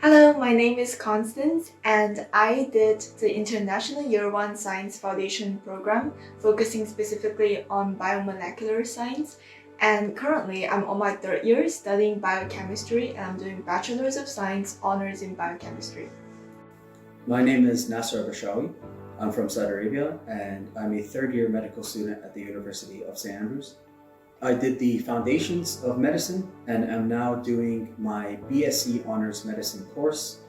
Hello, my name is Constance and I did the International Year 1 Science Foundation program focusing specifically on biomolecular science, and currently I'm on my third year studying biochemistry and I'm doing Bachelor's of Science Honors in Biochemistry. My name is Nasser Abashawi. I'm from Saudi Arabia and I'm a third year medical student at the University of St. Andrews. I did the Foundations of Medicine and am now doing my BSc Honors Medicine course.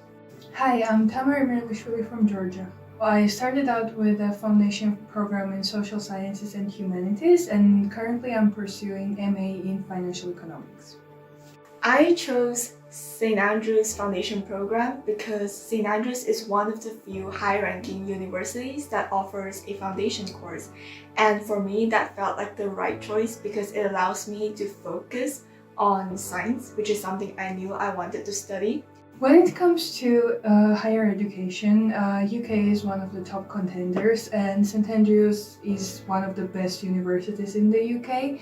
Hi, I'm Tamara Mirlishvili from Georgia. I started out with a foundation program in Social Sciences and Humanities, and currently I'm pursuing MA in Financial Economics. I chose St. Andrews Foundation program because St. Andrews is one of the few high-ranking universities that offers a foundation course. And for me, that felt like the right choice because it allows me to focus on science, which is something I knew I wanted to study. When it comes to higher education, UK is one of the top contenders, and St. Andrews is one of the best universities in the UK.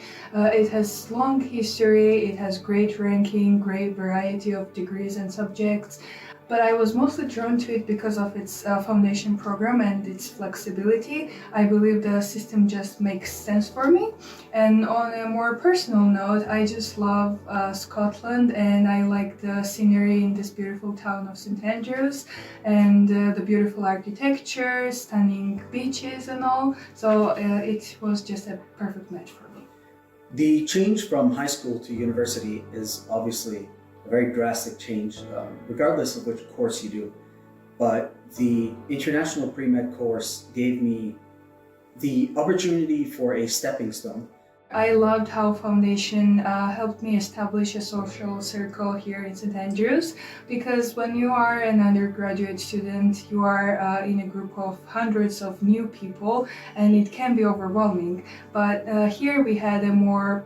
It has long history, it has great ranking, great variety of degrees and subjects. But I was mostly drawn to it because of its foundation program and its flexibility. I believe the system just makes sense for me. And on a more personal note, I just love Scotland, and I like the scenery in this beautiful town of St. Andrews and the beautiful architecture, stunning beaches and all. So it was just a perfect match for me. The change from high school to university is obviously a very drastic change, regardless of which course you do. But the International Pre-Med course gave me the opportunity for a stepping stone. I loved how foundation helped me establish a social circle here in St. Andrews, because when you are an undergraduate student, you are in a group of hundreds of new people and it can be overwhelming. But here we had a more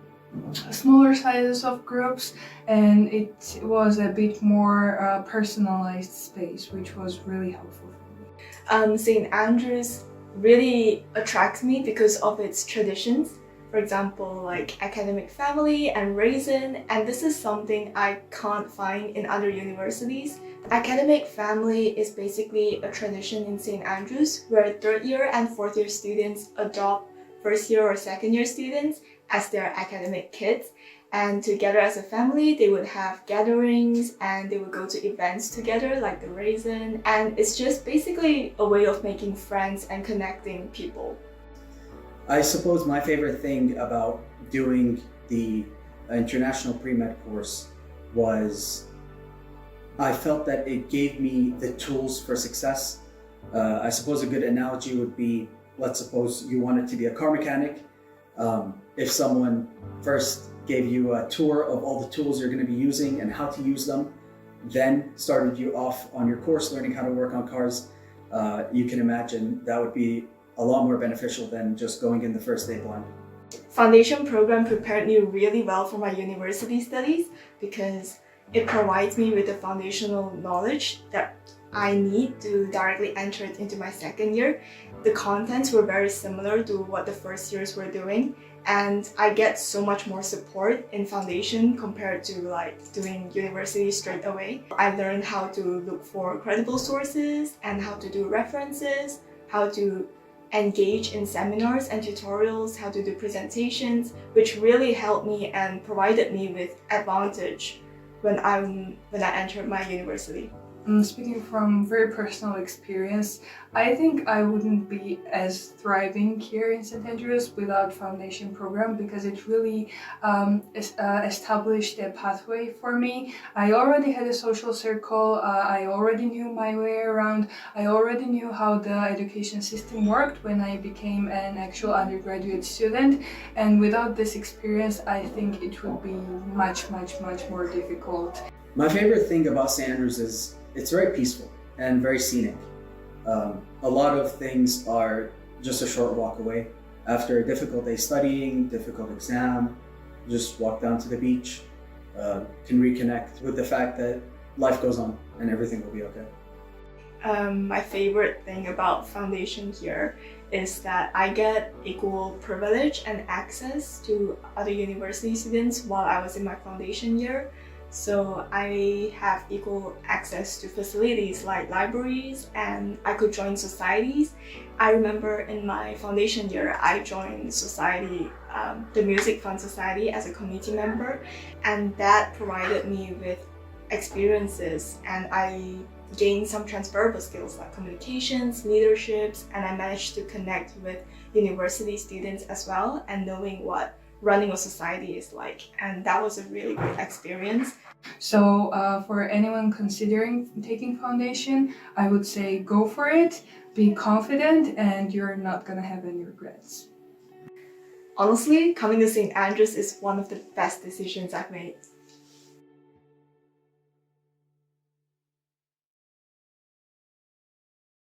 smaller sizes of groups and it was a bit more personalized space, which was really helpful for me. St. Andrews really attracts me because of its traditions. For example, like academic family and raisin, and this is something I can't find in other universities. Academic family is basically a tradition in St. Andrews where third year and fourth year students adopt first year or second year students as their academic kids, and together as a family they would have gatherings and they would go to events together like the raisin, and it's just basically a way of making friends and connecting people. I suppose my favorite thing about doing the International Pre-Med course was I felt that it gave me the tools for success. I suppose a good analogy would be, let's suppose you wanted to be a car mechanic. If someone first gave you a tour of all the tools you're going to be using and how to use them, then started you off on your course learning how to work on cars, you can imagine that would be a lot more beneficial than just going in the first day blind. Foundation program prepared me really well for my university studies because it provides me with the foundational knowledge that I need to directly enter it into my second year. The contents were very similar to what the first years were doing, and I get so much more support in foundation compared to like doing university straight away. I learned how to look for credible sources and how to do references, how to engage in seminars and tutorials, how to do presentations, which really helped me and provided me with advantage when I entered my university. Speaking from very personal experience, I think I wouldn't be as thriving here in St. Andrews without foundation program, because it really established a pathway for me. I already had a social circle, I already knew my way around, I already knew how the education system worked when I became an actual undergraduate student, and without this experience I think it would be much more difficult. My favorite thing about St. Andrews is it's very peaceful and very scenic. A lot of things are just a short walk away. After a difficult day studying, difficult exam, just walk down to the beach, can reconnect with the fact that life goes on and everything will be okay. My favorite thing about foundation here is that I get equal privilege and access to other university students while I was in my foundation year. So I have equal access to facilities like libraries, and I could join societies. I remember in my foundation year, I joined society, the Music Fund Society, as a committee member, and that provided me with experiences, and I gained some transferable skills like communications, leaderships, and I managed to connect with university students as well, and knowing what running a society is like, and that was a really great experience. So for anyone considering taking foundation, I would say go for it, be confident, and you're not gonna have any regrets. Honestly, coming to St. Andrews is one of the best decisions I've made.